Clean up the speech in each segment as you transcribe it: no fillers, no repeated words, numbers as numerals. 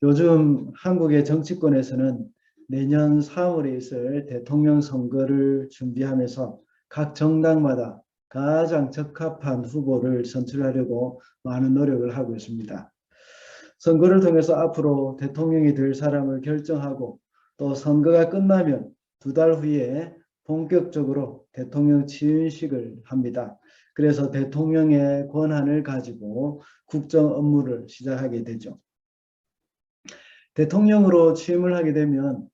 요즘 한국의 정치권에서는 내년 3월에 있을 대통령 선거를 준비하면서 각 정당마다 가장 적합한 후보를 선출하려고 많은 노력을 하고 있습니다. 선거를 통해서 앞으로 대통령이 될 사람을 결정하고 또 선거가 끝나면 2달 후에 본격적으로 대통령 취임식을 합니다. 그래서 대통령의 권한을 가지고 국정 업무를 시작하게 되죠. 대통령으로 취임을 하게 되면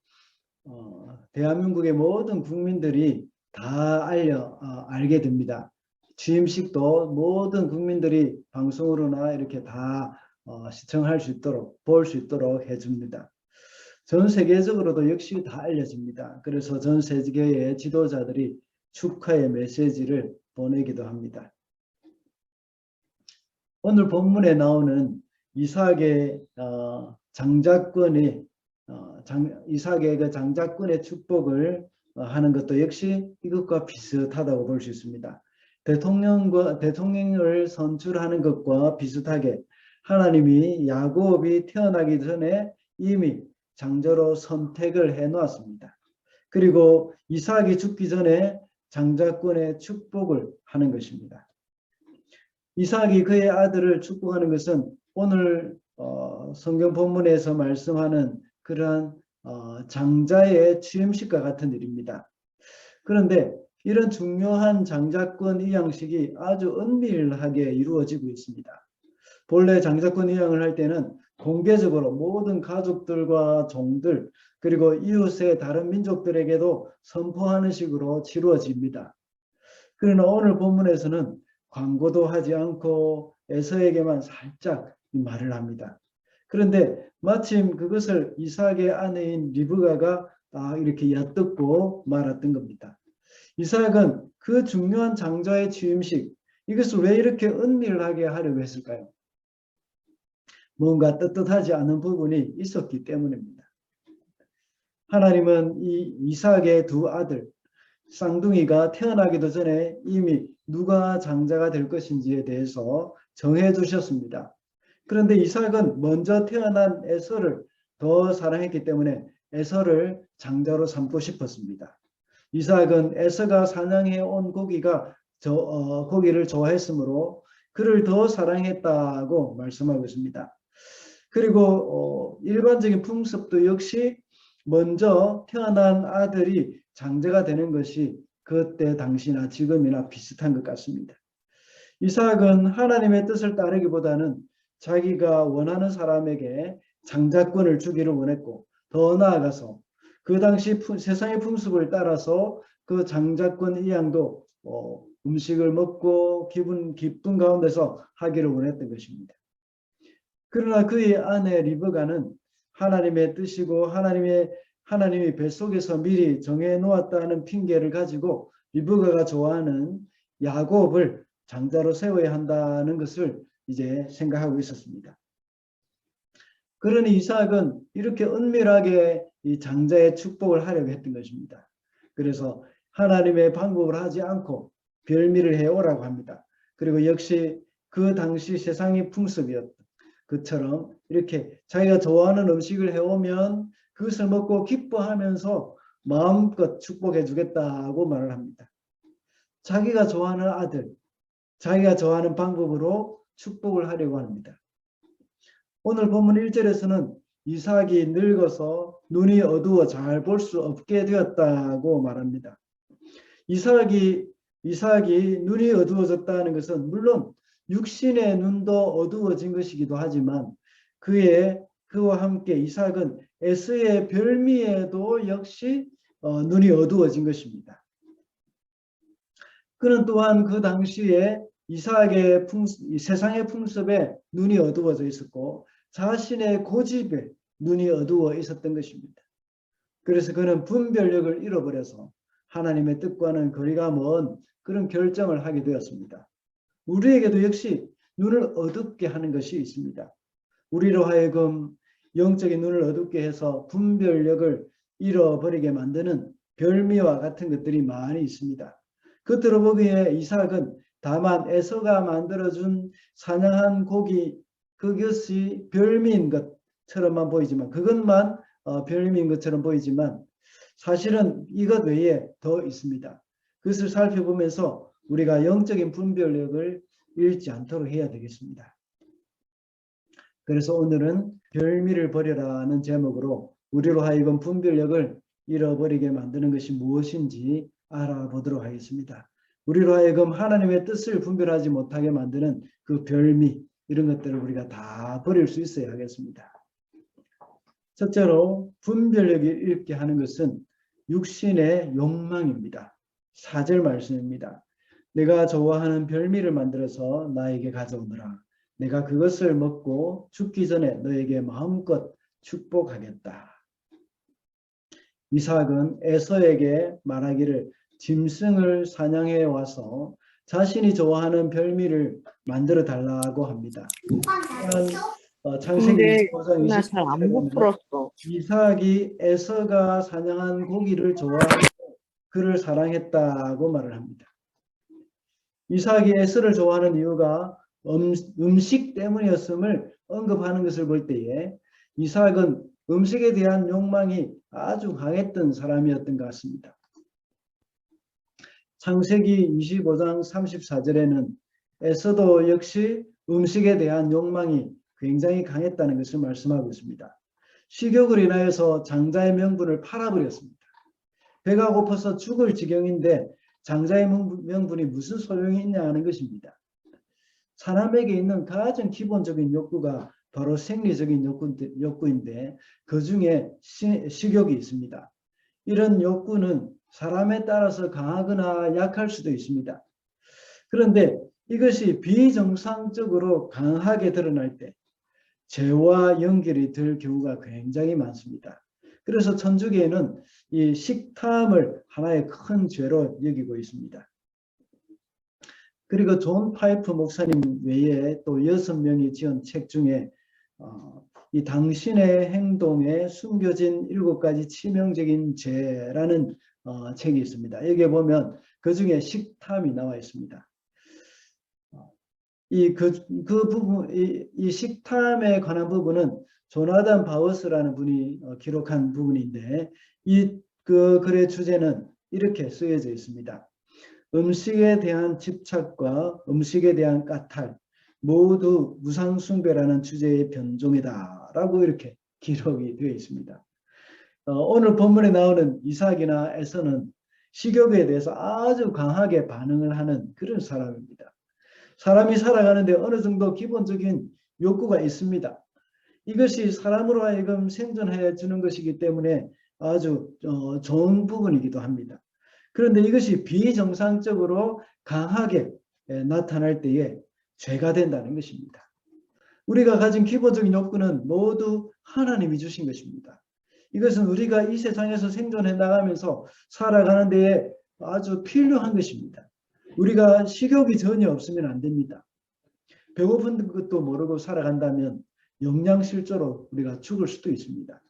대한민국의 모든 국민들이 다 알게 됩니다. 취임식도 모든 국민들이 방송으로나 이렇게 다 시청할 수 있도록 볼 수 있도록 해줍니다. 전 세계적으로도 역시 다 알려집니다. 그래서 전 세계의 지도자들이 축하의 메시지를 보내기도 합니다. 오늘 본문에 나오는 이삭의 장자권의 이삭의 그 장자권의 축복을 하는 것도 역시 이것과 비슷하다고 볼 수 있습니다. 대통령을 선출하는 것과 비슷하게 하나님이 야곱이 태어나기 전에 이미 장자로 선택을 해 놓았습니다. 그리고 이삭이 죽기 전에 장자권의 축복을 하는 것입니다. 이삭이 그의 아들을 축복하는 것은 오늘 성경 본문에서 말씀하는 그러한 장자의 취임식과 같은 일입니다. 그런데 이런 중요한 장자권 이양식이 아주 은밀하게 이루어지고 있습니다. 본래 장자권 이양을 할 때는 공개적으로 모든 가족들과 종들 그리고 이웃의 다른 민족들에게도 선포하는 식으로 치루어집니다. 그러나 오늘 본문에서는 광고도 하지 않고 에서에게만 살짝 말을 합니다. 그런데 마침 그것을 이삭의 아내인 리브가가 이렇게 엿듣고 말았던 겁니다. 이삭은 그 중요한 장자의 취임식 이것을 왜 이렇게 은밀하게 하려고 했을까요? 뭔가 떳떳하지 않은 부분이 있었기 때문입니다. 하나님은 이 이삭의 두 아들 쌍둥이가 태어나기도 전에 이미 누가 장자가 될 것인지에 대해서 정해 두셨습니다. 그런데 이삭은 먼저 태어난 에서를 더 사랑했기 때문에 에서를 장자로 삼고 싶었습니다. 이삭은 에서가 사냥해 온 고기를 좋아했으므로 그를 더 사랑했다고 말씀하고 있습니다. 그리고 일반적인 풍습도 역시 먼저 태어난 아들이 장자가 되는 것이 그때 당시나 지금이나 비슷한 것 같습니다. 이삭은 하나님의 뜻을 따르기보다는 자기가 원하는 사람에게 장자권을 주기를 원했고 더 나아가서 그 당시 세상의 풍습을 따라서 그 장자권 이양도 음식을 먹고 기쁜 가운데서 하기를 원했던 것입니다. 그러나 그의 아내 리브가는 하나님의 뜻이고 하나님이 뱃속에서 미리 정해 놓았다는 핑계를 가지고 리브가가 좋아하는 야곱을 장자로 세워야 한다는 것을 이제 생각하고 있었습니다. 그러니 이삭은 이렇게 은밀하게 이 장자의 축복을 하려고 했던 것입니다. 그래서 하나님의 방법을 하지 않고 별미를 해오라고 합니다. 그리고 역시 그 당시 세상의 풍습이었던 그처럼 이렇게 자기가 좋아하는 음식을 해오면 그것을 먹고 기뻐하면서 마음껏 축복해 주겠다고 말을 합니다. 자기가 좋아하는 아들, 자기가 좋아하는 방법으로 축복을 하려고 합니다. 오늘 본문 1절에서는 이삭이 늙어서 눈이 어두워 잘 볼 수 없게 되었다고 말합니다. 이삭이 눈이 어두워졌다는 것은 물론 육신의 눈도 어두워진 것이기도 하지만 그와 함께 이삭은 에서의 별미에도 역시 눈이 어두워진 것입니다. 그는 또한 그 당시에 이삭의 세상의 풍습에 눈이 어두워져 있었고 자신의 고집에 눈이 어두워 있었던 것입니다. 그래서 그는 분별력을 잃어버려서 하나님의 뜻과는 거리가 먼 그런 결정을 하게 되었습니다. 우리에게도 역시 눈을 어둡게 하는 것이 있습니다. 우리로 하여금 영적인 눈을 어둡게 해서 분별력을 잃어버리게 만드는 별미와 같은 것들이 많이 있습니다. 겉으로 보기에 이삭은 다만 에서가 만들어준 사냥한 고기 그것이 별미인 것 것처럼만 보이지만 그것만 별미인 것처럼 보이지만 사실은 이것 외에 더 있습니다. 그것을 살펴보면서 우리가 영적인 분별력을 잃지 않도록 해야 되겠습니다. 그래서 오늘은 별미를 버려라는 제목으로 우리로 하여금 분별력을 잃어버리게 만드는 것이 무엇인지 알아보도록 하겠습니다. 우리로 하여금 하나님의 뜻을 분별하지 못하게 만드는 그 별미, 이런 것들을 우리가 다 버릴 수 있어야 하겠습니다. 첫째로 분별력을 잃게 하는 것은 육신의 욕망입니다. 4절 말씀입니다. 내가 좋아하는 별미를 만들어서 나에게 가져오너라. 내가 그것을 먹고 죽기 전에 너에게 마음껏 축복하겠다. 이삭은 에서에게 말하기를 짐승을 사냥해 와서 자신이 좋아하는 별미를 만들어 달라고 합니다. 창세기 25장 20절에 보면 이삭이 에서가 사냥한 고기를 좋아하고 그를 사랑했다고 말을 합니다. 이삭이 에서를 좋아하는 이유가 음식 때문이었음을 언급하는 것을 볼 때에 이삭은 음식에 대한 욕망이 아주 강했던 사람이었던 것 같습니다. 창세기 25장 34절에는 에서도 역시 음식에 대한 욕망이 굉장히 강했다는 것을 말씀하고 있습니다. 식욕을 인하여서 장자의 명분을 팔아버렸습니다. 배가 고파서 죽을 지경인데 장자의 명분이 무슨 소용이 있냐 하는 것입니다. 사람에게 있는 가장 기본적인 욕구가 바로 생리적인 욕구인데 그 중에 식욕이 있습니다. 이런 욕구는 사람에 따라서 강하거나 약할 수도 있습니다. 그런데 이것이 비정상적으로 강하게 드러날 때 죄와 연결이 될 경우가 굉장히 많습니다. 그래서 천주교에는 이 식탐을 하나의 큰 죄로 여기고 있습니다. 그리고 존 파이프 목사님 외에 또 6명이 지은 책 중에 이 당신의 행동에 숨겨진 7가지 치명적인 죄라는 책이 있습니다. 여기에 보면 그 중에 식탐이 나와 있습니다. 이 식탐에 관한 부분은 조나단 바워스라는 분이 기록한 부분인데 그 글의 주제는 이렇게 쓰여져 있습니다. 음식에 대한 집착과 음식에 대한 까탈 모두 무상숭배라는 주제의 변종이다 라고 이렇게 기록이 되어 있습니다. 오늘 본문에 나오는 이삭이나 에서는 식욕에 대해서 아주 강하게 반응을 하는 그런 사람입니다. 사람이 살아가는데 어느 정도 기본적인 욕구가 있습니다. 이것이 사람으로 하여금 생존해 주는 것이기 때문에 아주 좋은 부분이기도 합니다. 그런데 이것이 비정상적으로 강하게 나타날 때에 죄가 된다는 것입니다. 우리가 가진 기본적인 욕구는 모두 하나님이 주신 것입니다. 이것은 우리가 이 세상에서 생존해 나가면서 살아가는 데에 아주 필요한 것입니다. 우리가 식욕이 전혀 없으면 안 됩니다. 배고픈 것도 모르고 살아간다면 영양실조로 우리가 죽을 수도 있습니다.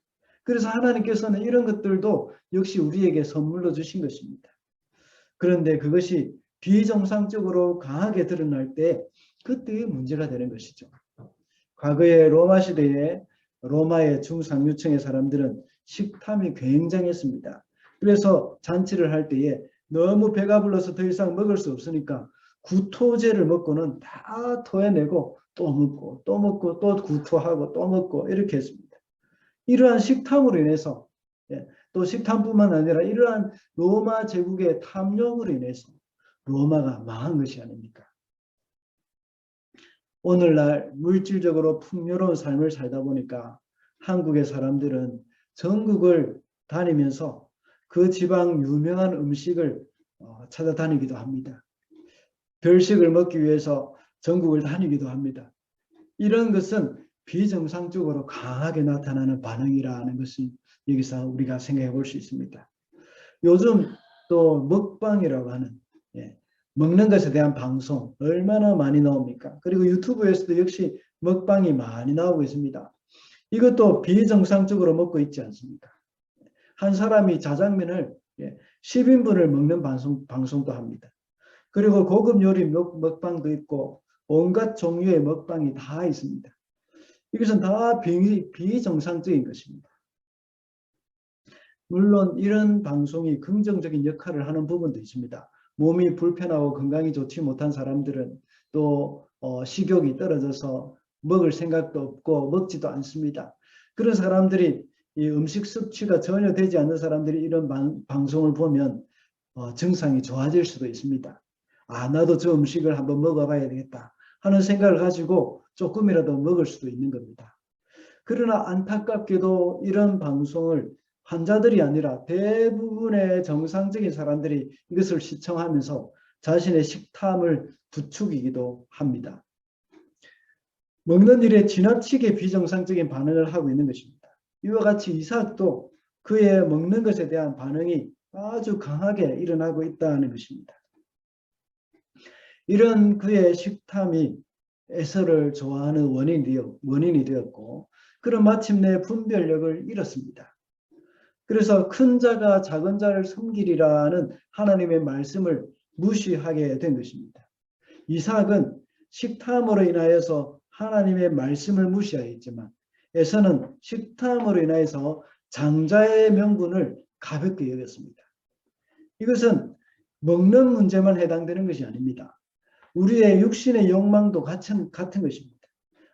그래서 하나님께서는 이런 것들도 역시 우리에게 선물로 주신 것입니다. 그런데 그것이 비정상적으로 강하게 드러날 때 그때의 문제가 되는 것이죠. 과거에 로마 시대에 로마의 중상류층의 사람들은 식탐이 굉장했습니다. 그래서 잔치를 할 때에 너무 배가 불러서 더 이상 먹을 수 없으니까 구토제를 먹고는 다 토해내고 또 먹고 또 먹고 또 구토하고 또 먹고 이렇게 했습니다. 이러한 식탐으로 인해서 또 식탐뿐만 아니라 이러한 로마 제국의 탐욕으로 인해서 로마가 망한 것이 아닙니까? 오늘날 물질적으로 풍요로운 삶을 살다 보니까 한국의 사람들은 전국을 다니면서 그 지방 유명한 음식을 찾아다니기도 합니다. 별식을 먹기 위해서 전국을 다니기도 합니다. 이런 것은 비정상적으로 강하게 나타나는 반응이라는 것을 여기서 우리가 생각해 볼 수 있습니다. 요즘 또 먹방이라고 하는 먹는 것에 대한 방송 얼마나 많이 나옵니까? 그리고 유튜브에서도 역시 먹방이 많이 나오고 있습니다. 이것도 비정상적으로 먹고 있지 않습니까? 한 사람이 자장면을 10인분을 먹는 방송도 합니다. 그리고 고급 요리 먹방도 있고 온갖 종류의 먹방이 다 있습니다. 이것은 다 비정상적인 것입니다. 물론 이런 방송이 긍정적인 역할을 하는 부분도 있습니다. 몸이 불편하고 건강이 좋지 못한 사람들은 또 식욕이 떨어져서 먹을 생각도 없고 먹지도 않습니다. 그런 사람들이 이 음식 섭취가 전혀 되지 않는 사람들이 이런 방송을 보면 증상이 좋아질 수도 있습니다. 아, 나도 저 음식을 한번 먹어봐야 되겠다 하는 생각을 가지고 조금이라도 먹을 수도 있는 겁니다. 그러나 안타깝게도 이런 방송을 환자들이 아니라 대부분의 정상적인 사람들이 이것을 시청하면서 자신의 식탐을 부추기기도 합니다. 먹는 일에 지나치게 비정상적인 반응을 하고 있는 것입니다. 이와 같이 이삭도 그의 먹는 것에 대한 반응이 아주 강하게 일어나고 있다는 것입니다. 이런 그의 식탐이 에서를 좋아하는 원인이 되었고, 그런 마침내 분별력을 잃었습니다. 그래서 큰 자가 작은 자를 섬기리라는 하나님의 말씀을 무시하게 된 것입니다. 이삭은 식탐으로 인하여서 하나님의 말씀을 무시하였지만 에서는 식탐으로 인하여서 장자의 명분을 가볍게 여겼습니다. 이것은 먹는 문제만 해당되는 것이 아닙니다. 우리의 육신의 욕망도 같은 것입니다.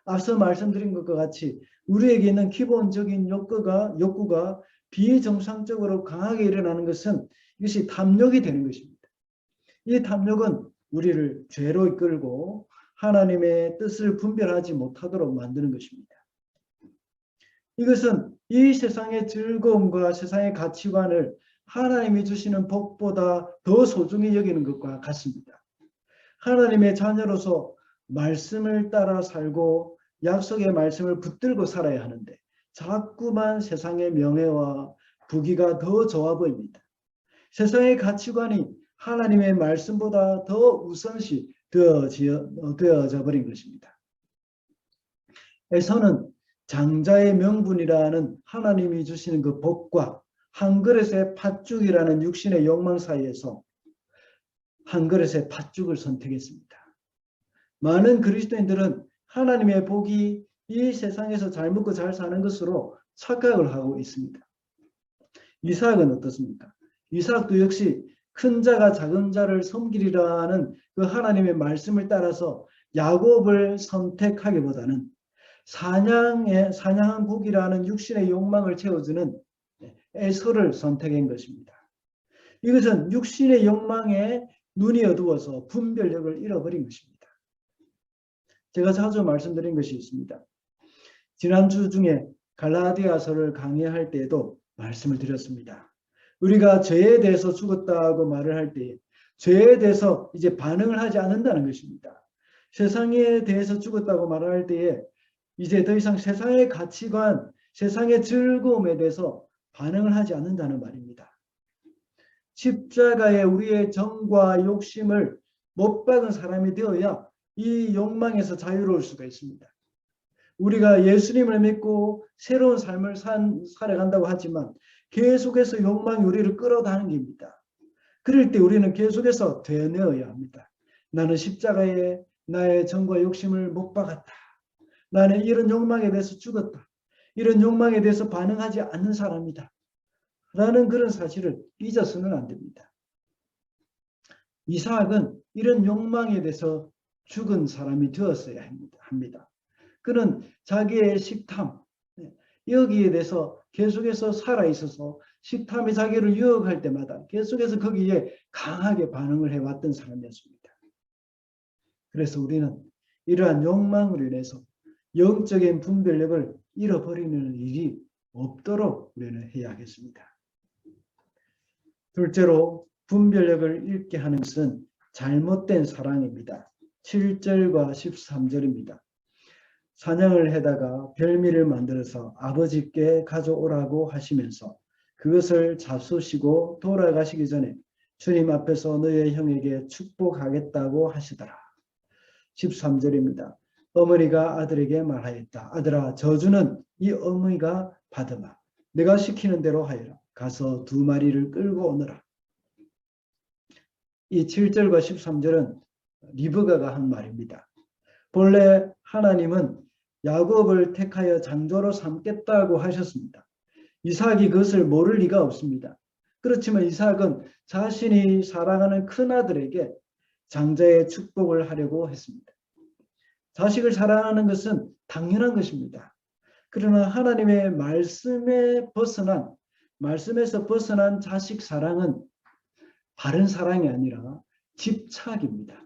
앞서 말씀드린 것과 같이 우리에게 있는 기본적인 욕구가 비정상적으로 강하게 일어나는 것은 이것이 탐욕이 되는 것입니다. 이 탐욕은 우리를 죄로 이끌고 하나님의 뜻을 분별하지 못하도록 만드는 것입니다. 이것은 이 세상의 즐거움과 세상의 가치관을 하나님이 주시는 복보다 더 소중히 여기는 것과 같습니다. 하나님의 자녀로서 말씀을 따라 살고 약속의 말씀을 붙들고 살아야 하는데 자꾸만 세상의 명예와 부귀가 더 좋아 보입니다. 세상의 가치관이 하나님의 말씀보다 더 우선시 되어져 버린 것입니다. 에서는 장자의 명분이라는 하나님이 주시는 그 복과 한 그릇의 팥죽이라는 육신의 욕망 사이에서 한 그릇의 팥죽을 선택했습니다. 많은 그리스도인들은 하나님의 복이 이 세상에서 잘 먹고 잘 사는 것으로 착각을 하고 있습니다. 이삭은 어떻습니까? 이삭도 역시 큰 자가 작은 자를 섬기리라는 그 하나님의 말씀을 따라서 야곱을 선택하기보다는 사냥한 고기라는 육신의 욕망을 채워주는 에서를 선택한 것입니다. 이것은 육신의 욕망에 눈이 어두워서 분별력을 잃어버린 것입니다. 제가 자주 말씀드린 것이 있습니다. 지난주 중에 갈라디아서를 강의할 때에도 말씀을 드렸습니다. 우리가 죄에 대해서 죽었다고 말을 할 때 죄에 대해서 이제 반응을 하지 않는다는 것입니다. 세상에 대해서 죽었다고 말할 때에 이제 더 이상 세상의 가치관, 세상의 즐거움에 대해서 반응을 하지 않는다는 말입니다. 십자가에 우리의 정과 욕심을 못 박은 사람이 되어야 이 욕망에서 자유로울 수가 있습니다. 우리가 예수님을 믿고 새로운 삶을 살아간다고 하지만 계속해서 욕망이 우리를 끌어당깁니다. 그럴 때 우리는 계속해서 되뇌어야 합니다. 나는 십자가에 나의 정과 욕심을 못 박았다. 나는 이런 욕망에 대해서 죽었다. 이런 욕망에 대해서 반응하지 않는 사람이다. 라는 그런 사실을 잊어서는 안 됩니다. 이삭은 이런 욕망에 대해서 죽은 사람이 되었어야 합니다. 그는 자기의 식탐, 여기에 대해서 계속해서 살아있어서 식탐이 자기를 유혹할 때마다 계속해서 거기에 강하게 반응을 해왔던 사람이었습니다. 그래서 우리는 이러한 욕망으로 인해서 영적인 분별력을 잃어버리는 일이 없도록 우리는 해야 하겠습니다. 둘째로 분별력을 잃게 하는 것은 잘못된 사랑입니다. 7절과 13절입니다. 사냥을 해다가 별미를 만들어서 아버지께 가져오라고 하시면서 그것을 잡수시고 돌아가시기 전에 주님 앞에서 너의 형에게 축복하겠다고 하시더라. 13절입니다. 어머니가 아들에게 말하였다. 아들아, 저주는 이 어머니가 받으마. 내가 시키는 대로 하여라. 가서 2마리를 끌고 오너라. 이 7절과 13절은 리브가가 한 말입니다. 본래 하나님은 야곱을 택하여 장조로 삼겠다고 하셨습니다. 이삭이 그것을 모를 리가 없습니다. 그렇지만 이삭은 자신이 사랑하는 큰아들에게 장자의 축복을 하려고 했습니다. 자식을 사랑하는 것은 당연한 것입니다. 그러나 하나님의 말씀에서 벗어난 자식 사랑은 바른 사랑이 아니라 집착입니다.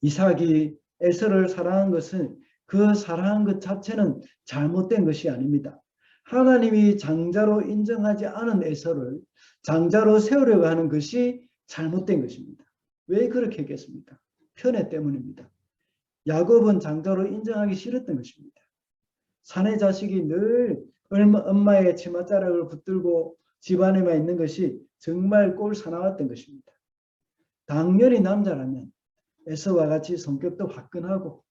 이삭이 에서를 사랑한 것은 그 사랑한 것 자체는 잘못된 것이 아닙니다. 하나님이 장자로 인정하지 않은 에서를 장자로 세우려고 하는 것이 잘못된 것입니다. 왜 그렇게 했겠습니까? 편애 때문입니다. 야곱은 장자로 인정하기 싫었던 것입니다. 사내 자식이 늘 엄마의 치맛자락을 붙들고 집안에만 있는 것이 정말 꼴사나웠던 것입니다. 당연히 남자라면 에서와 같이 성격도 화끈하고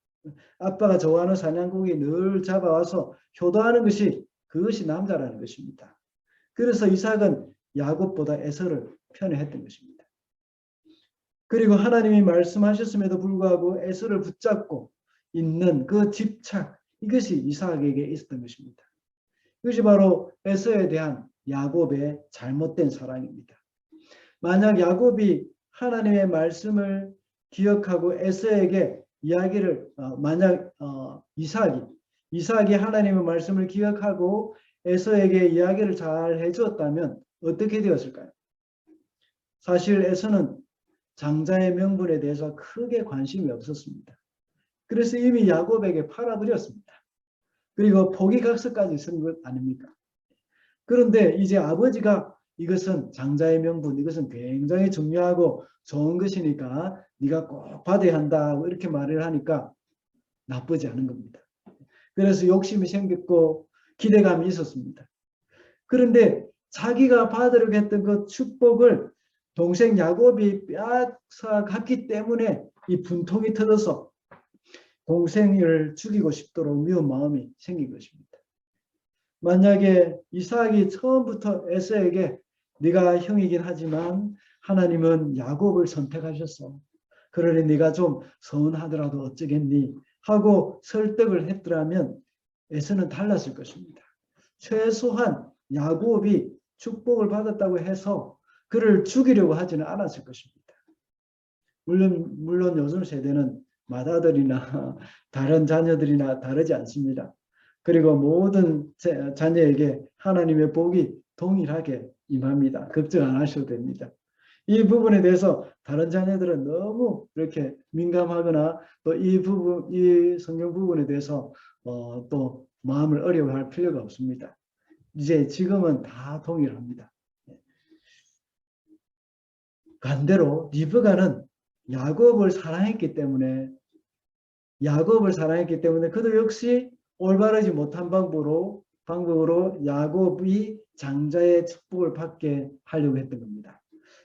아빠가 좋아하는 사냥고기 늘 잡아와서 효도하는 것이 그것이 남자라는 것입니다. 그래서 이삭은 야곱보다 에서를 편애했던 것입니다. 그리고 하나님이 말씀하셨음에도 불구하고 에서를 붙잡고 있는 그 집착, 이것이 이삭에게 있었던 것입니다. 이것이 바로 에서에 대한 야곱의 잘못된 사랑입니다. 만약 야곱이 하나님의 말씀을 기억하고 에서에게 이야기를 만약 이삭이 하나님의 말씀을 기억하고 에서에게 이야기를 잘 해주었다면 어떻게 되었을까요? 사실 에서는 장자의 명분에 대해서 크게 관심이 없었습니다. 그래서 이미 야곱에게 팔아들였습니다. 그리고 포기각서까지 쓴 것 아닙니까? 그런데 이제 아버지가 이것은 장자의 명분, 이것은 굉장히 중요하고 좋은 것이니까 네가 꼭 받아야 한다 이렇게 말을 하니까 나쁘지 않은 겁니다. 그래서 욕심이 생겼고 기대감이 있었습니다. 그런데 자기가 받으려고 했던 그 축복을 동생 야곱이 빼앗아갔기 때문에 이 분통이 터져서 동생을 죽이고 싶도록 미운 마음이 생긴 것입니다. 만약에 이삭이 처음부터 에서에게 네가 형이긴 하지만 하나님은 야곱을 선택하셨어. 그러니 네가 좀 서운하더라도 어쩌겠니 하고 설득을 했더라면 에서는 달랐을 것입니다. 최소한 야곱이 축복을 받았다고 해서 그를 죽이려고 하지는 않았을 것입니다. 물론 요즘 세대는 맏아들이나 다른 자녀들이나 다르지 않습니다. 그리고 모든 자녀에게 하나님의 복이 동일하게 임합니다. 걱정 안 하셔도 됩니다. 이 부분에 대해서 다른 자녀들은 너무 이렇게 민감하거나 또 이 성경 부분에 대해서 또 마음을 어려워할 필요가 없습니다. 이제 지금은 다 동일합니다. 반대로 리브가는 야곱을 사랑했기 때문에 그도 역시 올바르지 못한 방법으로 야곱이 장자의 축복을 받게 하려고 했던 겁니다.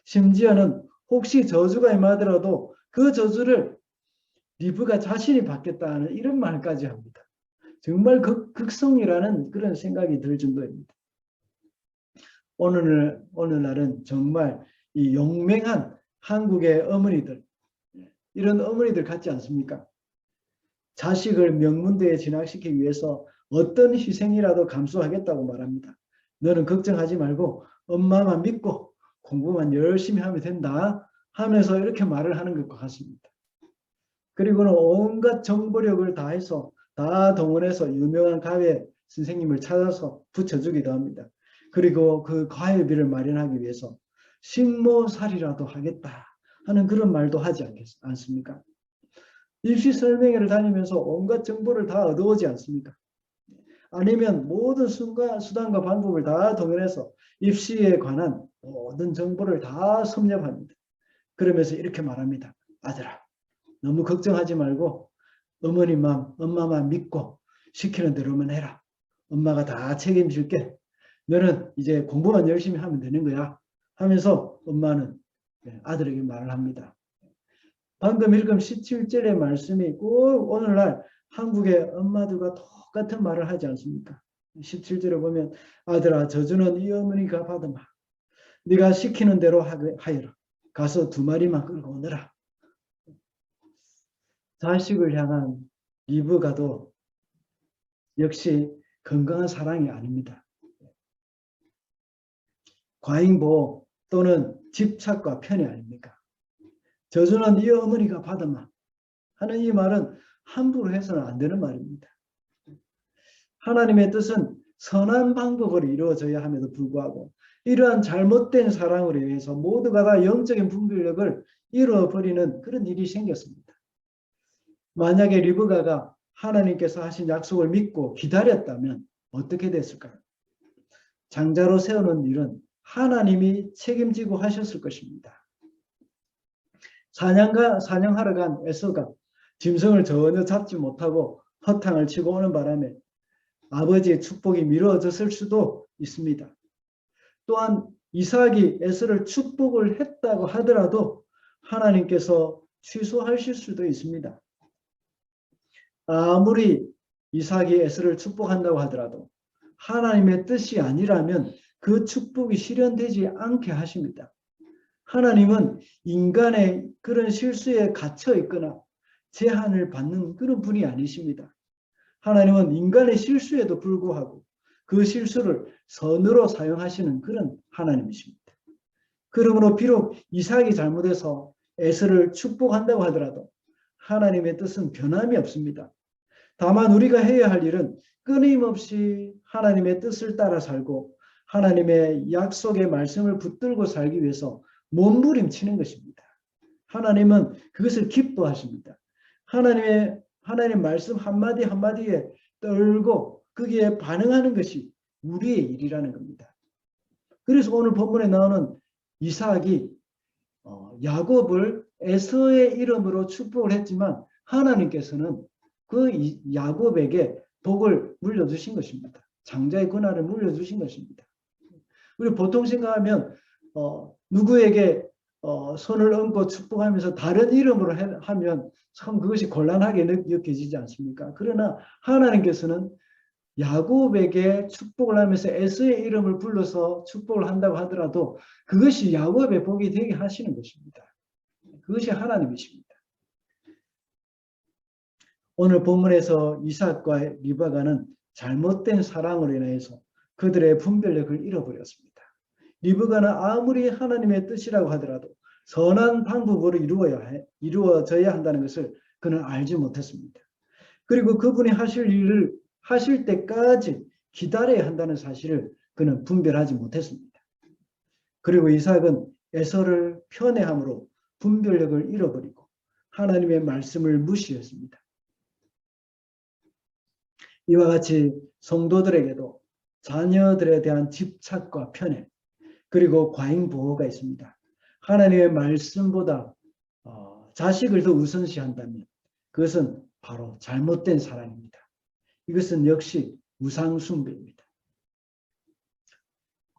심지어는 혹시 저주가 임하더라도 그 저주를 리브가 자신이 받겠다는 이런 말까지 합니다. 정말 극성이라는 그런 생각이 들 정도입니다. 오늘날은 정말 이 용맹한 한국의 어머니들, 이런 어머니들 같지 않습니까? 자식을 명문대에 진학시키기 위해서 어떤 희생이라도 감수하겠다고 말합니다. 너는 걱정하지 말고 엄마만 믿고 공부만 열심히 하면 된다 하면서 이렇게 말을 하는 것과 같습니다. 그리고는 온갖 정보력을 다해서 다 동원해서 유명한 가외 선생님을 찾아서 붙여주기도 합니다. 그리고 그 과외비를 마련하기 위해서 식모살이라도 하겠다 하는 그런 말도 하지 않습니까? 입시 설명회를 다니면서 온갖 정보를 다 얻어오지 않습니까? 아니면 모든 수단과 방법을 다 동원해서 입시에 관한 모든 정보를 다 섭렵합니다. 그러면서 이렇게 말합니다. 아들아, 너무 걱정하지 말고 엄마만 믿고 시키는 대로만 해라. 엄마가 다 책임질게. 너는 이제 공부만 열심히 하면 되는 거야. 하면서 엄마는 아들에게 말을 합니다. 방금 읽은 17절의 말씀이 꼭 오늘날 한국의 엄마들과 똑같은 말을 하지 않습니까? 17절에 보면 아들아 저주는 이 어머니가 받으마. 네가 시키는 대로 하여라. 가서 2마리만 끌고 오너라. 자식을 향한 리브가도 역시 건강한 사랑이 아닙니다. 과잉보호 또는 집착과 편이 아닙니까? 저주는 이 어머니가 받으마 하는 이 말은 함부로 해서는 안 되는 말입니다. 하나님의 뜻은 선한 방법으로 이루어져야 함에도 불구하고 이러한 잘못된 사랑으로 인해서 모두가 다 영적인 분별력을 잃어버리는 그런 일이 생겼습니다. 만약에 리브가가 하나님께서 하신 약속을 믿고 기다렸다면 어떻게 됐을까요? 장자로 세우는 일은 하나님이 책임지고 하셨을 것입니다. 사냥하러 간 에서가 짐승을 전혀 잡지 못하고 허탕을 치고 오는 바람에 아버지의 축복이 미뤄졌을 수도 있습니다. 또한 이삭이 에서를 축복을 했다고 하더라도 하나님께서 취소하실 수도 있습니다. 아무리 이삭이 에서를 축복한다고 하더라도 하나님의 뜻이 아니라면 그 축복이 실현되지 않게 하십니다. 하나님은 인간의 그런 실수에 갇혀 있거나 제한을 받는 그런 분이 아니십니다. 하나님은 인간의 실수에도 불구하고 그 실수를 선으로 사용하시는 그런 하나님이십니다. 그러므로 비록 이삭이 잘못해서 에서를 축복한다고 하더라도 하나님의 뜻은 변함이 없습니다. 다만 우리가 해야 할 일은 끊임없이 하나님의 뜻을 따라 살고 하나님의 약속의 말씀을 붙들고 살기 위해서 몸부림치는 것입니다. 하나님은 그것을 기뻐하십니다. 하나님 말씀 한마디 한마디에 떨고 거기에 반응하는 것이 우리의 일이라는 겁니다. 그래서 오늘 본문에 나오는 이삭이 야곱을 에서의 이름으로 축복을 했지만 하나님께서는 그 야곱에게 복을 물려주신 것입니다. 장자의 권한을 물려주신 것입니다. 우리 보통 생각하면 누구에게 손을 얹고 축복하면서 다른 이름으로 하면 참 그것이 곤란하게 느껴지지 않습니까? 그러나 하나님께서는 야곱에게 축복을 하면서 에서의 이름을 불러서 축복을 한다고 하더라도 그것이 야곱의 복이 되게 하시는 것입니다. 그것이 하나님이십니다. 오늘 본문에서 이삭과 리브가는 잘못된 사랑으로 인해서 그들의 분별력을 잃어버렸습니다. 리브가는 아무리 하나님의 뜻이라고 하더라도 선한 방법으로 이루어져야 한다는 것을 그는 알지 못했습니다. 그리고 그분이 하실 일을 하실 때까지 기다려야 한다는 사실을 그는 분별하지 못했습니다. 그리고 이삭은 에서를 편애함으로 분별력을 잃어버리고 하나님의 말씀을 무시했습니다. 이와 같이 성도들에게도 자녀들에 대한 집착과 편애 그리고 과잉 보호가 있습니다. 하나님의 말씀보다 자식을 더 우선시한다면 그것은 바로 잘못된 사랑입니다. 이것은 역시 우상 숭배입니다.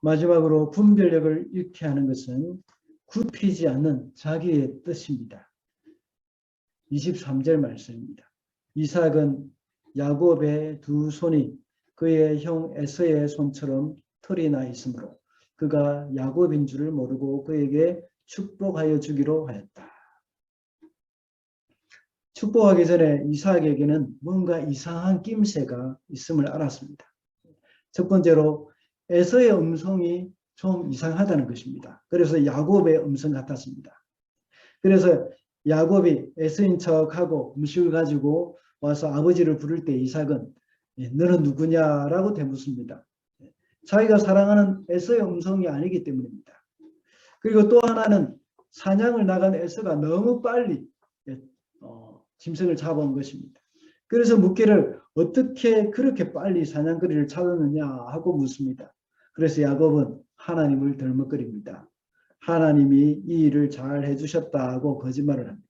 마지막으로 분별력을 잃게 하는 것은 굽히지 않는 자기의 뜻입니다. 23절 말씀입니다. 이삭은 야곱의 두 손이 그의 형 에서의 손처럼 털이 나 있으므로 그가 야곱인 줄을 모르고 그에게 축복하여 주기로 하였다. 축복하기 전에 이삭에게는 뭔가 이상한 낌새가 있음을 알았습니다. 첫 번째로 에서의 음성이 좀 이상하다는 것입니다. 그래서 야곱의 음성 같았습니다. 그래서 야곱이 에서인 척하고 음식을 가지고 와서 아버지를 부를 때 이삭은 너는 누구냐라고 되묻습니다. 자기가 사랑하는 에서의 음성이 아니기 때문입니다. 그리고 또 하나는 사냥을 나간 에서가 너무 빨리 짐승을 잡아온 것입니다. 그래서 묻기를 어떻게 그렇게 빨리 사냥거리를 찾았느냐 하고 묻습니다. 그래서 야곱은 하나님을 덜먹거립니다. 하나님이 이 일을 잘 해주셨다 하고 거짓말을 합니다.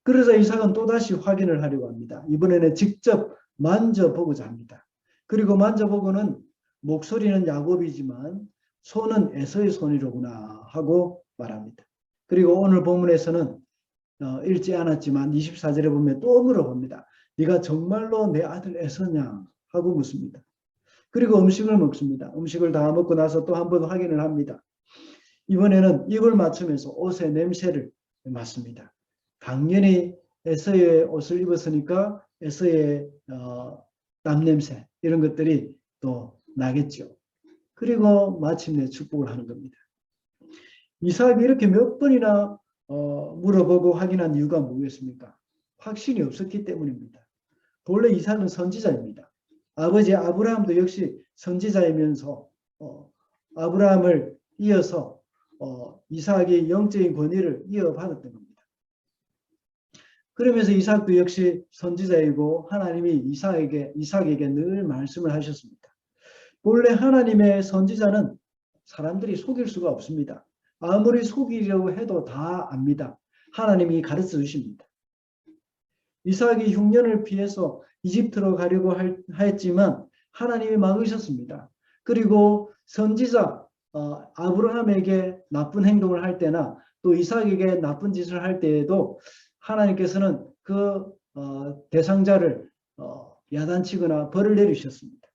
그래서 이삭은 또다시 확인을 하려고 합니다. 이번에는 직접 만져보고자 합니다. 그리고 만져보고는 목소리는 야곱이지만 손은 에서의 손이로구나 하고 말합니다. 그리고 오늘 본문에서는 읽지 않았지만 24절에 보면 또 물어봅니다. 네가 정말로 내 아들 에서냐 하고 묻습니다. 그리고 음식을 먹습니다. 음식을 다 먹고 나서 또 한 번 확인을 합니다. 이번에는 입을 맞추면서 옷의 냄새를 맡습니다. 당연히 에서의 옷을 입었으니까 에서의 땀 냄새 이런 것들이 또 나겠죠. 그리고 마침내 축복을 하는 겁니다. 이삭이 이렇게 몇 번이나 물어보고 확인한 이유가 뭐겠습니까? 확신이 없었기 때문입니다. 본래 이삭은 선지자입니다. 아버지 아브라함도 역시 선지자이면서 아브라함을 이어서 이삭이 영적인 권위를 이어받았던 겁니다. 그러면서 이삭도 역시 선지자이고 하나님이 이삭에게 늘 말씀을 하셨습니다. 본래 하나님의 선지자는 사람들이 속일 수가 없습니다. 아무리 속이려고 해도 다 압니다. 하나님이 가르쳐 주십니다. 이삭이 흉년을 피해서 이집트로 가려고 했지만 하나님이 막으셨습니다. 그리고 선지자 아브라함에게 나쁜 행동을 할 때나 또 이삭에게 나쁜 짓을 할 때에도 하나님께서는 그 대상자를 야단치거나 벌을 내리셨습니다.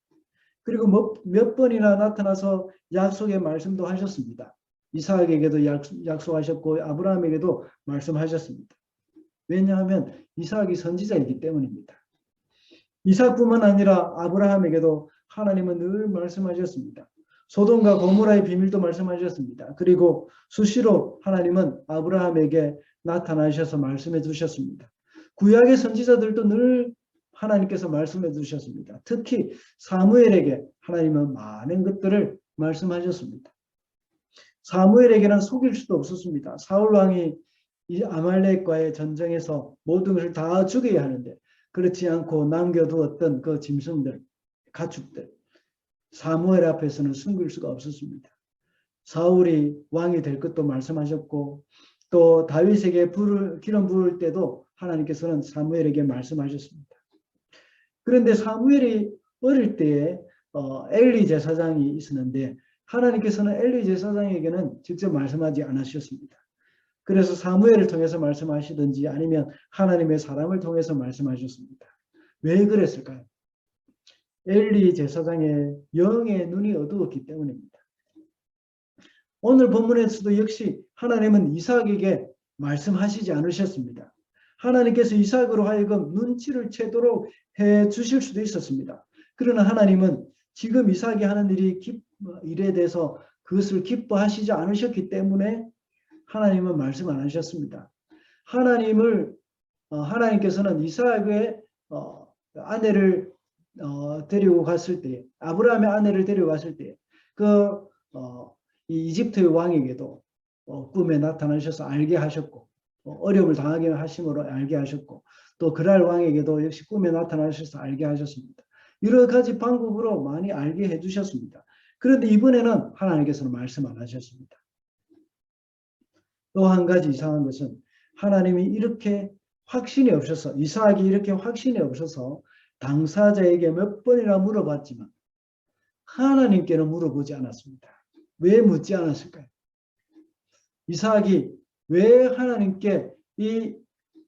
그리고 몇 번이나 나타나서 약속의 말씀도 하셨습니다. 이삭에게도 약속하셨고 아브라함에게도 말씀하셨습니다. 왜냐하면 이삭이 선지자이기 때문입니다. 이삭뿐만 아니라 아브라함에게도 하나님은 늘 말씀하셨습니다. 소돔과 고모라의 비밀도 말씀하셨습니다. 그리고 수시로 하나님은 아브라함에게 나타나셔서 말씀해 주셨습니다. 구약의 선지자들도 늘 하나님께서 말씀해 주셨습니다. 특히 사무엘에게 하나님은 많은 것들을 말씀하셨습니다. 사무엘에게는 속일 수도 없었습니다. 사울 왕이 이 아말렉과의 전쟁에서 모든 것을 다 죽여야 하는데 그렇지 않고 남겨두었던 그 짐승들, 가축들 사무엘 앞에서는 숨길 수가 없었습니다. 사울이 왕이 될 것도 말씀하셨고 또 다윗에게 기름 부을 때도 하나님께서는 사무엘에게 말씀하셨습니다. 그런데 사무엘이 어릴 때에 엘리 제사장이 있었는데 하나님께서는 엘리 제사장에게는 직접 말씀하지 않으셨습니다. 그래서 사무엘을 통해서 말씀하시든지 아니면 하나님의 사람을 통해서 말씀하셨습니다. 왜 그랬을까요? 엘리 제사장의 영의 눈이 어두웠기 때문입니다. 오늘 본문에서도 역시 하나님은 이삭에게 말씀하시지 않으셨습니다. 하나님께서 이삭으로 하여금 눈치를 채도록 해 주실 수도 있었습니다. 그러나 하나님은 지금 이삭이 하는 일에 대해서 그것을 기뻐하시지 않으셨기 때문에 하나님은 말씀 안 하셨습니다. 하나님께서는 이삭의 아내를 데리고 갔을 때, 아브라함의 아내를 데리고 갔을 때, 이 이집트의 왕에게도 꿈에 나타나셔서 알게 하셨고, 어려움을 당하게 하심으로 알게 하셨고, 또 그랄 왕에게도 역시 꿈에 나타나셔서 알게 하셨습니다. 여러 가지 방법으로 많이 알게 해주셨습니다. 그런데 이번에는 하나님께서는 말씀 안 하셨습니다. 또 한 가지 이상한 것은 하나님이 이렇게 확신이 없어서 이삭이 이렇게 확신이 없어서 당사자에게 몇 번이나 물어봤지만 하나님께는 물어보지 않았습니다. 왜 묻지 않았을까요? 이삭이 왜 하나님께 이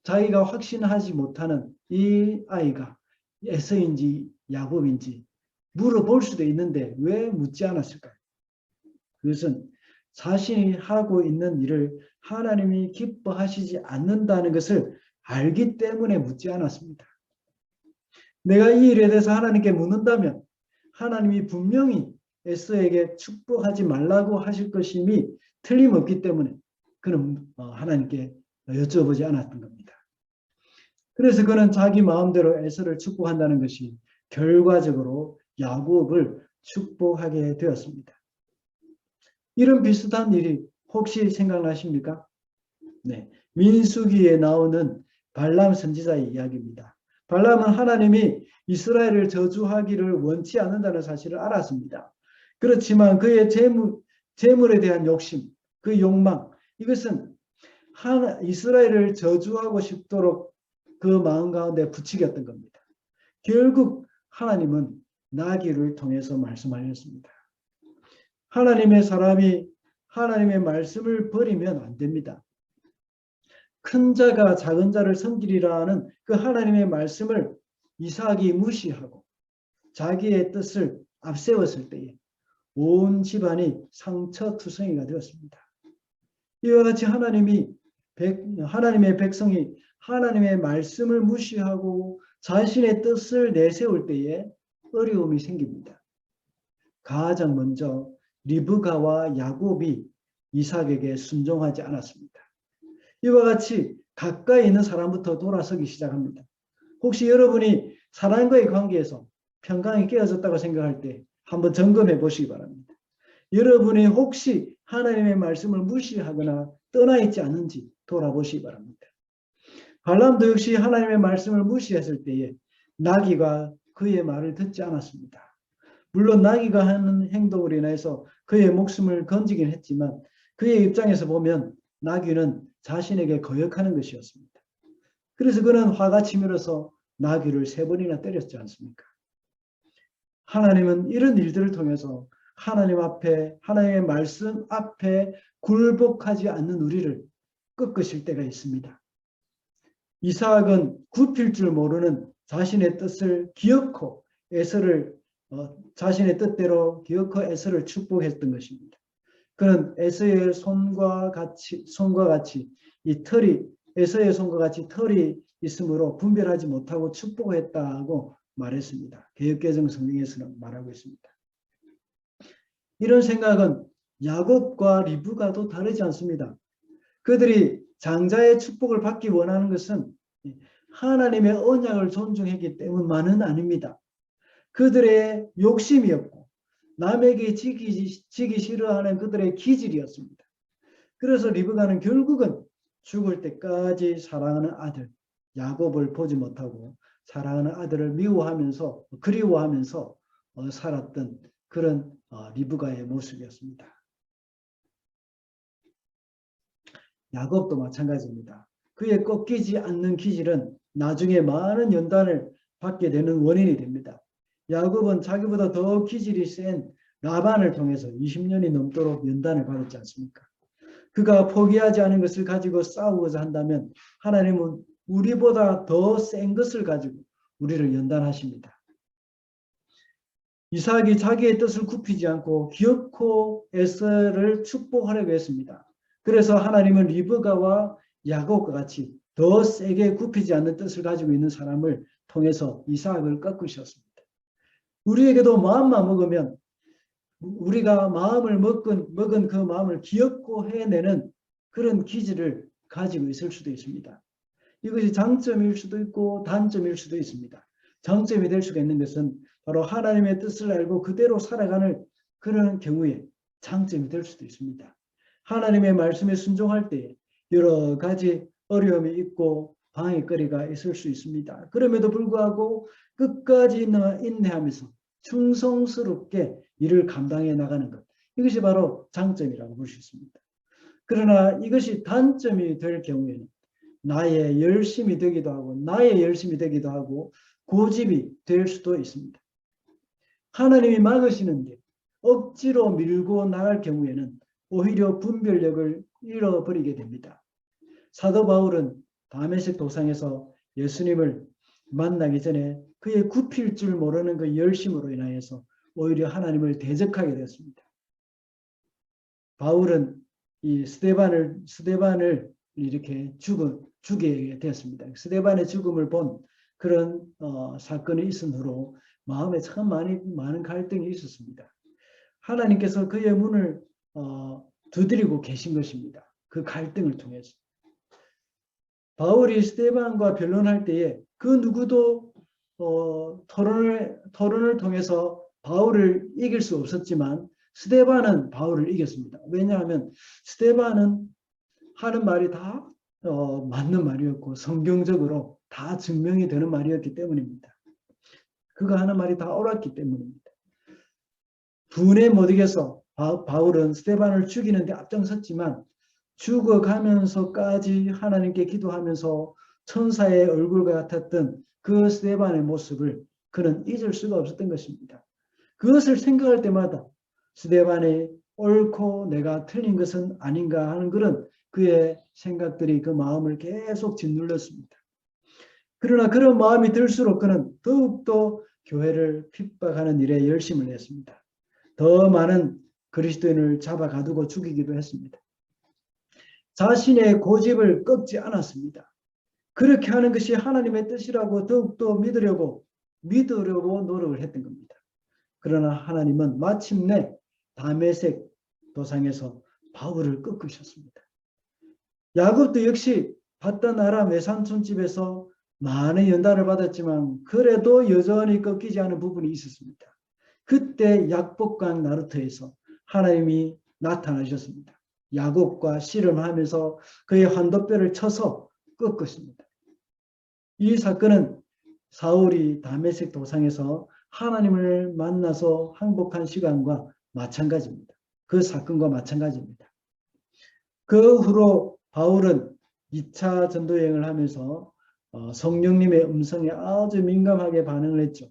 자기가 확신하지 못하는 이 아이가 에서인지 야곱인지 물어볼 수도 있는데 왜 묻지 않았을까요? 그것은 자신이 하고 있는 일을 하나님이 기뻐하시지 않는다는 것을 알기 때문에 묻지 않았습니다. 내가 이 일에 대해서 하나님께 묻는다면 하나님이 분명히 에서에게 축복하지 말라고 하실 것임이 틀림없기 때문에 그는 하나님께 여쭤보지 않았던 겁니다. 그래서 그는 자기 마음대로 에서를 축복한다는 것이 결과적으로 야곱을 축복하게 되었습니다. 이런 비슷한 일이 혹시 생각나십니까? 네, 민수기에 나오는 발람 선지자의 이야기입니다. 발람은 하나님이 이스라엘을 저주하기를 원치 않는다는 사실을 알았습니다. 그렇지만 그의 재물에 대한 욕심, 그 욕망, 이것은 이스라엘을 저주하고 싶도록 그 마음 가운데 부추겼던 겁니다. 결국 하나님은 나귀를 통해서 말씀하셨습니다. 하나님의 사람이 하나님의 말씀을 버리면 안 됩니다. 큰 자가 작은 자를 섬기리라는 그 하나님의 말씀을 이삭이 무시하고 자기의 뜻을 앞세웠을 때에 온 집안이 상처투성이가 되었습니다. 이와 같이 하나님의 백성이 하나님의 말씀을 무시하고 자신의 뜻을 내세울 때에 어려움이 생깁니다. 가장 먼저 리브가와 야곱이 이삭에게 순종하지 않았습니다. 이와 같이 가까이 있는 사람부터 돌아서기 시작합니다. 혹시 여러분이 사람과의 관계에서 평강이 깨어졌다고 생각할 때 한번 점검해 보시기 바랍니다. 여러분이 혹시 하나님의 말씀을 무시하거나 떠나 있지 않은지 돌아보시기 바랍니다. 발람도 역시 하나님의 말씀을 무시했을 때에 나귀가 그의 말을 듣지 않았습니다. 물론 나귀가 하는 행동으로 인해서 그의 목숨을 건지긴 했지만 그의 입장에서 보면 나귀는 자신에게 거역하는 것이었습니다. 그래서 그는 화가 치밀어서 나귀를 3번이나 때렸지 않습니까? 하나님은 이런 일들을 통해서 하나님 앞에, 하나님의 말씀 앞에 굴복하지 않는 우리를 꺾으실 때가 있습니다. 이삭은 굽힐 줄 모르는 자신의 뜻을 기어코 자신의 뜻대로 기어코 에서를 축복했던 것입니다. 그는 에서의 손과 같이 이 털이 에서의 손과 같이 털이 있으므로 분별하지 못하고 축복했다고 말했습니다. 개역개정 성경에서는 말하고 있습니다. 이런 생각은 야곱과 리브가도 다르지 않습니다. 그들이 장자의 축복을 받기 원하는 것은 하나님의 언약을 존중했기 때문만은 아닙니다. 그들의 욕심이었고 남에게 지기 싫어하는 그들의 기질이었습니다. 그래서 리브가는 결국은 죽을 때까지 사랑하는 아들 야곱을 보지 못하고 사랑하는 아들을 미워하면서 그리워하면서 살았던 그런 리브가의 모습이었습니다. 야곱도 마찬가지입니다. 그의 꺾이지 않는 기질은 나중에 많은 연단을 받게 되는 원인이 됩니다. 야곱은 자기보다 더 기질이 센 라반을 통해서 20년이 넘도록 연단을 받았지 않습니까? 그가 포기하지 않은 것을 가지고 싸우고자 한다면 하나님은 우리보다 더 센 것을 가지고 우리를 연단하십니다. 이삭이 자기의 뜻을 굽히지 않고 기어코 에서를 축복하려고 했습니다. 그래서 하나님은 리브가와 야곱과 같이 더 세게 굽히지 않는 뜻을 가지고 있는 사람을 통해서 이삭을 꺾으셨습니다. 우리에게도 마음만 먹으면 우리가 마음을 먹은 그 마음을 기어코 해내는 그런 기질을 가지고 있을 수도 있습니다. 이것이 장점일 수도 있고 단점일 수도 있습니다. 장점이 될 수가 있는 것은 바로 하나님의 뜻을 알고 그대로 살아가는 그런 경우에 장점이 될 수도 있습니다. 하나님의 말씀에 순종할 때 여러 가지 어려움이 있고 방해거리가 있을 수 있습니다. 그럼에도 불구하고 끝까지 인내하면서 충성스럽게 일을 감당해 나가는 것, 이것이 바로 장점이라고 볼 수 있습니다. 그러나 이것이 단점이 될 경우에는 나의 열심이 되기도 하고 고집이 될 수도 있습니다. 하나님이 막으시는데 억지로 밀고 나갈 경우에는 오히려 분별력을 잃어버리게 됩니다. 사도 바울은 다메섹 도상에서 예수님을 만나기 전에 그의 굽힐 줄 모르는 그 열심으로 인하여서 오히려 하나님을 대적하게 되었습니다. 바울은 이 스데반을 이렇게 죽게 되었습니다. 스데반의 죽음을 본 그런 사건이 있은 후로 마음에 참 많은 갈등이 있었습니다. 하나님께서 그의 문을 두드리고 계신 것입니다. 그 갈등을 통해서. 바울이 스데반과 변론할 때에 그 누구도 토론을 통해서 바울을 이길 수 없었지만 스데반은 바울을 이겼습니다. 왜냐하면 스데반은 하는 말이 다 맞는 말이었고 성경적으로 다 증명이 되는 말이었기 때문입니다. 그가 하는 말이 다 옳았기 때문입니다. 분에 못 이겨서 바울은 스데반을 죽이는 데 앞장섰지만 죽어가면서까지 하나님께 기도하면서 천사의 얼굴과 같았던 그 스데반의 모습을 그는 잊을 수가 없었던 것입니다. 그것을 생각할 때마다 스데반이 옳고 내가 틀린 것은 아닌가 하는 그런 그의 생각들이 그 마음을 계속 짓눌렀습니다. 그러나 그런 마음이 들수록 그는 더욱더 교회를 핍박하는 일에 열심을 냈습니다. 더 많은 그리스도인을 잡아가두고 죽이기도 했습니다. 자신의 고집을 꺾지 않았습니다. 그렇게 하는 것이 하나님의 뜻이라고 더욱더 믿으려고 노력을 했던 겁니다. 그러나 하나님은 마침내 다메섹 도상에서 바울을 꺾으셨습니다. 야곱도 역시 바단 아람 외삼촌 집에서 많은 연단을 받았지만 그래도 여전히 꺾이지 않은 부분이 있었습니다. 그때 약복강 나루터에서 하나님이 나타나셨습니다. 야곱과 씨름하면서 그의 환도뼈를 쳐서 꺾었습니다. 이 사건은 사울이 다메섹 도상에서 하나님을 만나서 항복한 시간과 마찬가지입니다. 그 사건과 마찬가지입니다. 그 후로 바울은 2차 전도여행을 하면서 성령님의 음성에 아주 민감하게 반응을 했죠.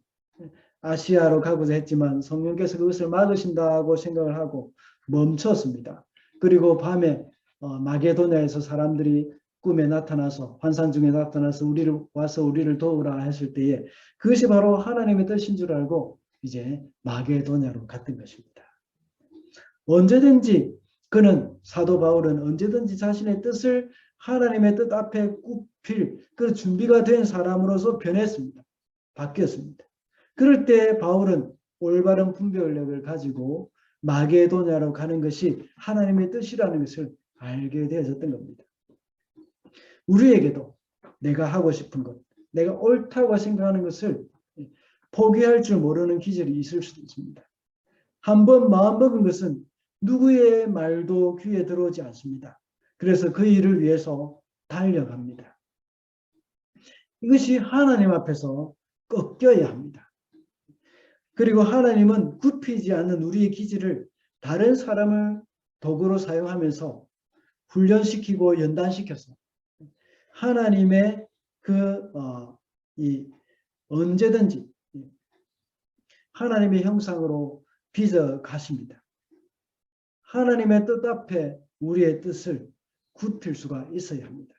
아시아로 가고자 했지만 성령께서 그것을 막으신다고 생각을 하고 멈췄습니다. 그리고 밤에 마게도냐에서 사람들이 꿈에 나타나서 환상 중에 나타나서 우리를 도우라 했을 때에 그것이 바로 하나님의 뜻인 줄 알고 이제 마게도냐로 갔던 것입니다. 언제든지 사도 바울은 언제든지 자신의 뜻을 하나님의 뜻 앞에 굽힐 그 준비가 된 사람으로서 변했습니다. 바뀌었습니다. 그럴 때 바울은 올바른 분별력을 가지고 마게도냐로 가는 것이 하나님의 뜻이라는 것을 알게 되어졌던 겁니다. 우리에게도 내가 하고 싶은 것, 내가 옳다고 생각하는 것을 포기할 줄 모르는 기절이 있을 수도 있습니다. 한번 마음먹은 것은 누구의 말도 귀에 들어오지 않습니다. 그래서 그 일을 위해서 달려갑니다. 이것이 하나님 앞에서 꺾여야 합니다. 그리고 하나님은 굽히지 않는 우리의 기질을 다른 사람을 도구로 사용하면서 훈련시키고 연단시켜서 하나님의 언제든지 하나님의 형상으로 빚어 가십니다. 하나님의 뜻 앞에 우리의 뜻을 굽힐 수가 있어야 합니다.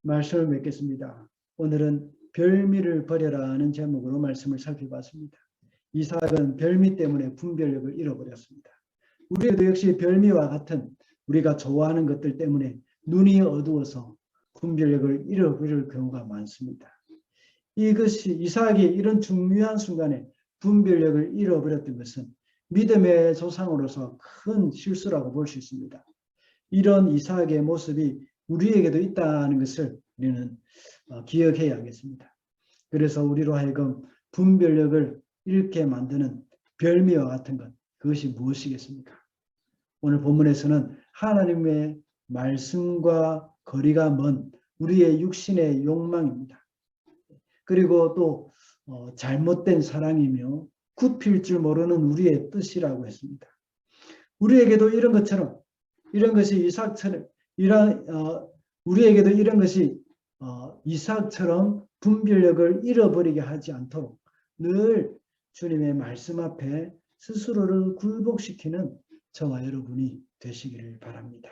말씀을 맺겠습니다. 오늘은 별미를 버려라는 제목으로 말씀을 살펴봤습니다. 이삭은 별미 때문에 분별력을 잃어버렸습니다. 우리도 역시 별미와 같은 우리가 좋아하는 것들 때문에 눈이 어두워서 분별력을 잃어버릴 경우가 많습니다. 이삭이 이런 중요한 순간에 분별력을 잃어버렸던 것은 믿음의 조상으로서 큰 실수라고 볼 수 있습니다. 이런 이삭의 모습이 우리에게도 있다는 것을 우리는 기억해야 하겠습니다. 그래서 우리로 하여금 분별력을 잃게 만드는 별미와 같은 것, 그것이 무엇이겠습니까? 오늘 본문에서는 하나님의 말씀과 거리가 먼 우리의 육신의 욕망입니다. 그리고 또 잘못된 사랑이며 굽힐 줄 모르는 우리의 뜻이라고 했습니다. 우리에게도 이런 것처럼 우리에게도 이런 것이 이삭처럼 분별력을 잃어버리게 하지 않도록 늘 주님의 말씀 앞에 스스로를 굴복시키는 저와 여러분이 되시기를 바랍니다.